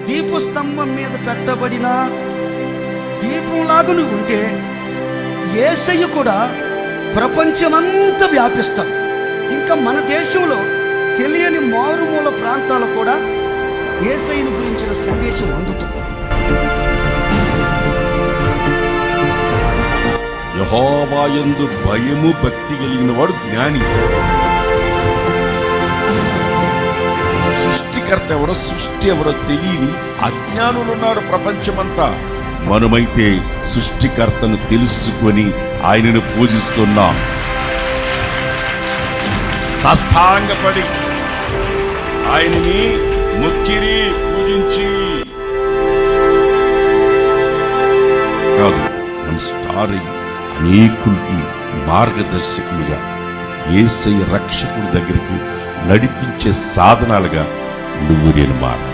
దీపస్తంభం మీద పెట్టబడిన దీపంలాగా నువ్వు ఉంటే యేసయ్య కూడా ప్రపంచమంతా వ్యాపిస్తాడు. ఇంకా మన దేశంలో తెలియని మారుమూల ప్రాంతాలు కూడా యేసయ్యను గురించిన సందేశం అందుతుంది. యెహోవా యందు భయము భక్తి కలిగిన వాడు జ్ఞాని. సృష్టికర్త ఎవరో సృష్టి ఎవరో తెలియని అజ్ఞానులు ఉన్నారు ప్రపంచమంతా. మనమైతే సృష్టికర్తను తెలుసుకొని ఆయనను పూజిస్తున్నాం. సాష్టాంగపడి ఆయనని మొక్కిరి పూజించి కాదు, మన స్టార్ అనేకులకి మార్గదర్శకులుగా యేసయ్య రక్షకుడి దగ్గరికి నడిపించే సాధనాలుగా నువ్వు నేను మారాలి.